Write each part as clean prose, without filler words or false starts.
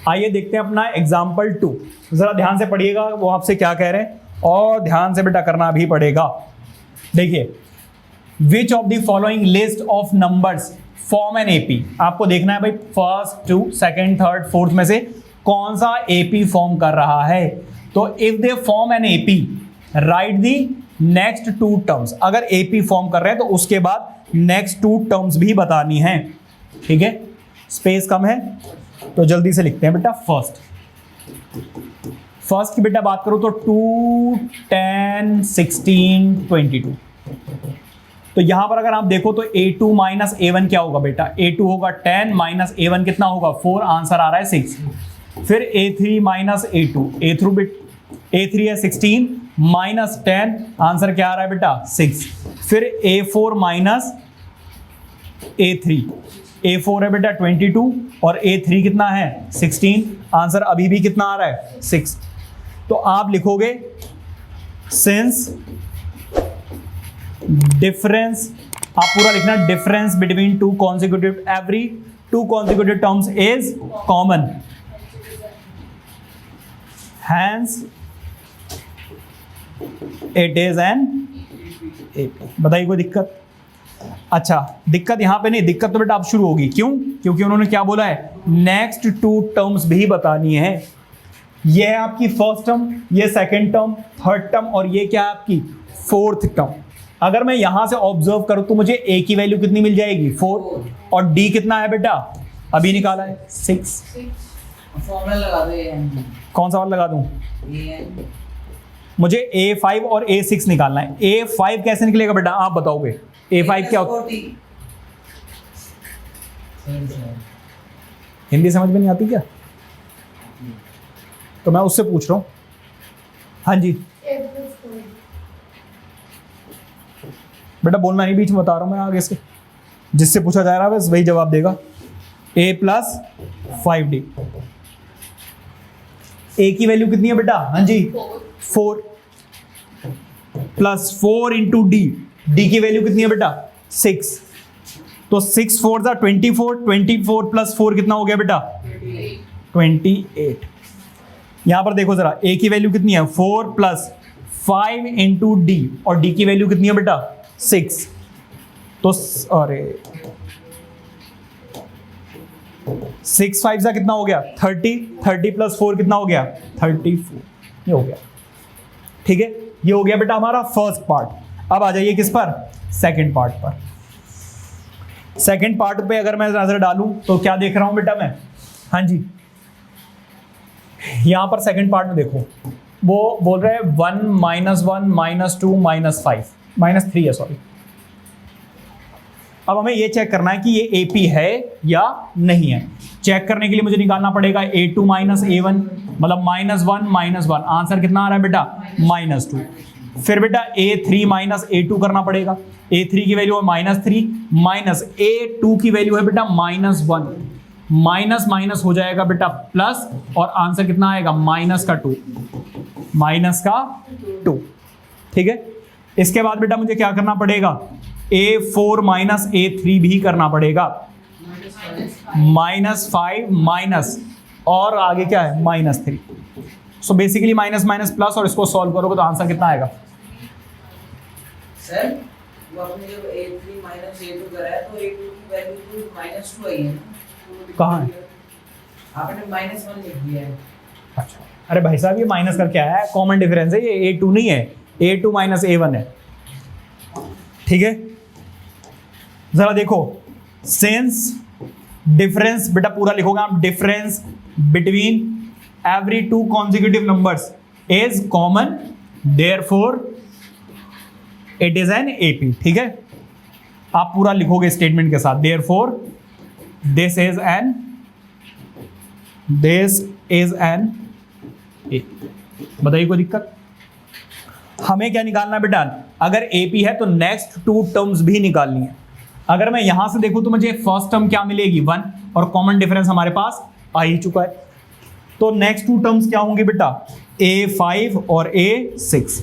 आइए देखते हैं अपना एग्जाम्पल 2। जरा ध्यान से पढ़िएगा वो आपसे क्या कह रहे हैं, और ध्यान से बेटा करना भी पड़ेगा। देखिए, which of the following list of numbers form an AP. आपको देखना है भाई first, two, second, third, fourth में से कौन सा एपी फॉर्म कर रहा है। तो if they form an AP write the next two terms. अगर एपी फॉर्म कर रहे हैं तो उसके बाद नेक्स्ट टू टर्म्स भी बतानी है। ठीक है, स्पेस कम है तो जल्दी से लिखते हैं बेटा। फर्स्ट की बेटा बात करूं तो 2, 10, 16, 22। तो यहां पर अगर आप देखो तो A2 माइनस A1 क्या होगा बेटा, A2 होगा 10 माइनस A1 कितना होगा 4, आंसर आ रहा है 6। फिर A3 माइनस A2, A3 है 16 माइनस 10, आंसर क्या आ रहा है बेटा 6। फिर A4 माइनस A3, A4 है बेटा 22 और A3 कितना है 16, आंसर अभी भी कितना आ रहा है 6। तो आप लिखोगे सिंस डिफरेंस, आप पूरा लिखना difference between two consecutive, every two consecutive terms is common, hence it is an AP. बताइए कोई दिक्कत? अच्छा, दिक्कत यहां पे नहीं, दिक्कत तो बेटा अब शुरू होगी। क्यों? क्योंकि उन्होंने क्या बोला है, नेक्स्ट टू टर्म्स भी बतानी है। ये है आपकी फर्स्ट टर्म, ये सेकंड टर्म, थर्ड टर्म, और ये क्या है आपकी फोर्थ टर्म। अगर मैं यहां से ऑब्जर्व करूं तो मुझे ए की वैल्यू कितनी मिल जाएगी 4, और डी कितना है बेटा अभी निकाला है 6। फॉर्मूला लगा दो। कौन सा वाला लगा दूं? मुझे A5 और A6 निकालना है। A5 कैसे निकलेगा बेटा आप बताओगे? A5 क्या होता है? हिंदी समझ में नहीं आती क्या? तो मैं उससे पूछ रहा हूं। हाँ जी बेटा बोलना नहीं, बीच में बता रहा हूं मैं आगे से, जिससे पूछा जा रहा है बस वही जवाब देगा। A plus 5D। A की वैल्यू कितनी है बेटा? हाँ जी 4 प्लस 4 इंटू डी, डी की वैल्यू कितनी है बेटा 6। तो 6 4 जा 24, 24 प्लस 4 कितना हो गया बेटा 28। यहां पर देखो जरा, A की वैल्यू कितनी है 4 प्लस 5 इंटू डी, और डी की वैल्यू कितनी है बेटा 6। तो अरे 6 5 जा कितना हो गया 30, 30 प्लस 4 कितना हो गया 34, ये हो गया। ठीक है, ये हो गया बेटा हमारा फर्स्ट पार्ट। अब आ जाइए किस पर? सेकंड पार्ट पर। सेकंड पार्ट पे अगर मैं नजर डालूं तो क्या देख रहा हूं बेटा मैं? हाँ जी, यहां पर सेकंड पार्ट में देखो, वो बोल रहे हैं 1 माइनस 1 माइनस 2 माइनस 5 माइनस 3 है, सॉरी। अब हमें ये चेक करना है कि ये एपी है या नहीं है। चेक करने के लिए मुझे निकालना पड़ेगा A2 माइनस A1, मतलब माइनस 1 माइनस 1, आंसर कितना आ रहा है बेटा -2। फिर बेटा A3 माइनस A2 करना पड़ेगा। A3 की वैल्यू है -3 माइनस A2 की वैल्यू है बेटा -1, माइनस माइनस हो जाएगा बेटा प्लस, और आंसर कितना आएगा -2। ठीक है, इसके बाद बेटा मुझे क्या करना पड़ेगा, A4 माइनस A3 भी करना पड़ेगा, -5 माइनस, और आगे क्या है -3। So basically minus minus plus, और इसको सॉल्व करोगे तो आंसर कितना आएगा? सर वो आपने जब A3 माइनस A2 करा है तो A2 की वैल्यू तो -2 आई है ना? कहाँ है? आपने -1 लिख दिया है। अच्छा, अरे भाई साहब ये माइनस करके आया है, कॉमन डिफरेंस है, ये A2 नहीं है, A2 माइनस A1 है। ठीक है, जरा देखो, सिंस डिफरेंस बेटा पूरा लिखोगे आप, difference between every two consecutive numbers is common, therefore it is an AP. ठीक है, आप पूरा लिखोगे स्टेटमेंट के साथ, therefore this is an AP. बताइए कोई दिक्कत? हमें क्या निकालना है बेटा? अगर एपी है तो नेक्स्ट टू टर्म्स भी निकालनी है। अगर मैं यहां से देखूं तो मुझे फर्स्ट टर्म क्या मिलेगी 1, और कॉमन डिफरेंस हमारे पास आ ही चुका है। तो नेक्स्ट टू टर्म्स क्या होंगे बेटा? A5 और A6।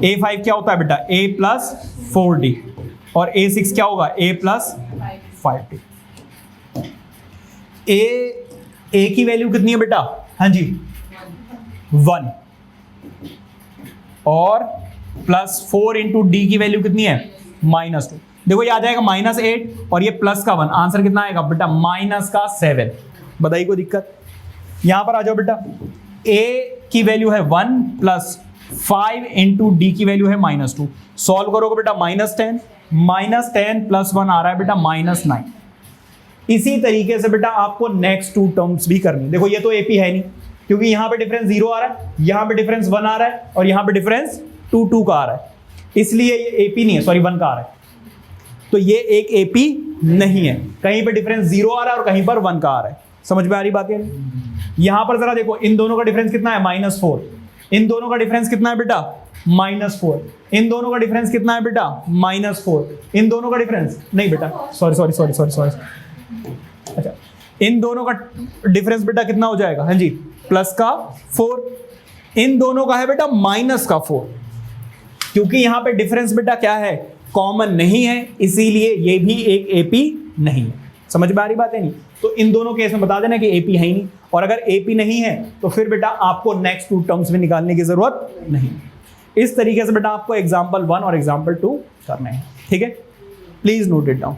A5 क्या होता है बेटा? A प्लस 4D, और A6 क्या होगा? A plus 5D। ए की वैल्यू कितनी है बेटा? हाँ जी 1, और प्लस 4 इंटू डी की वैल्यू कितनी है? -2। देखो ये आ जाएगा -8 और ये प्लस का 1, आंसर कितना आएगा बेटा? -7। बताइए कोई दिक्कत? यहां पर आ जाओ बेटा, ए की वैल्यू है 1 प्लस 5 इंटू डी की वैल्यू है -2। सॉल्व करोगे बेटा -10 प्लस 1 आ रहा है बेटा -9। इसी तरीके से बेटा आपको नेक्स्ट 2 टर्म्स भी करनी। देखो ये तो एपी है नहीं, क्योंकि यहां पे डिफरेंस 0 आ रहा है, यहां पे डिफरेंस 1 आ रहा है, और यहां पे डिफरेंस 2 का आ रहा है, इसलिए ये एपी नहीं है, सॉरी 1 का आ रहा है। तो ये एक एपी नहीं है, कहीं पे डिफरेंस 0 आ रहा है और कहीं पर 1 का आ रहा है। समझ में आ रही बात है? यहां पर जरा देखो, इन दोनों का डिफरेंस कितना है? -4। इन दोनों का डिफरेंस कितना है बेटा? -4। इन दोनों का डिफरेंस कितना है बेटा? -4। इन दोनों का डिफरेंस नहीं बेटा, सॉरी। अच्छा, इन दोनों का डिफरेंस बेटा कितना हो जाएगा? हाँ जी प्लस का 4। इन दोनों का है बेटा माइनस का 4, क्योंकि यहां पे डिफरेंस बेटा क्या है? कॉमन नहीं है, इसीलिए ये भी एक एपी नहीं है। समझ में आ रही बात है? नहीं तो इन दोनों केस में बता देना कि एपी है ही नहीं, और अगर एपी नहीं है तो फिर बेटा आपको नेक्स्ट 2 टर्म्स में निकालने की जरूरत नहीं। इस तरीके से बेटा आपको एग्जाम्पल 1 और एग्जाम्पल 2 करने हैं। ठीक है, प्लीज नोट इट डाउन।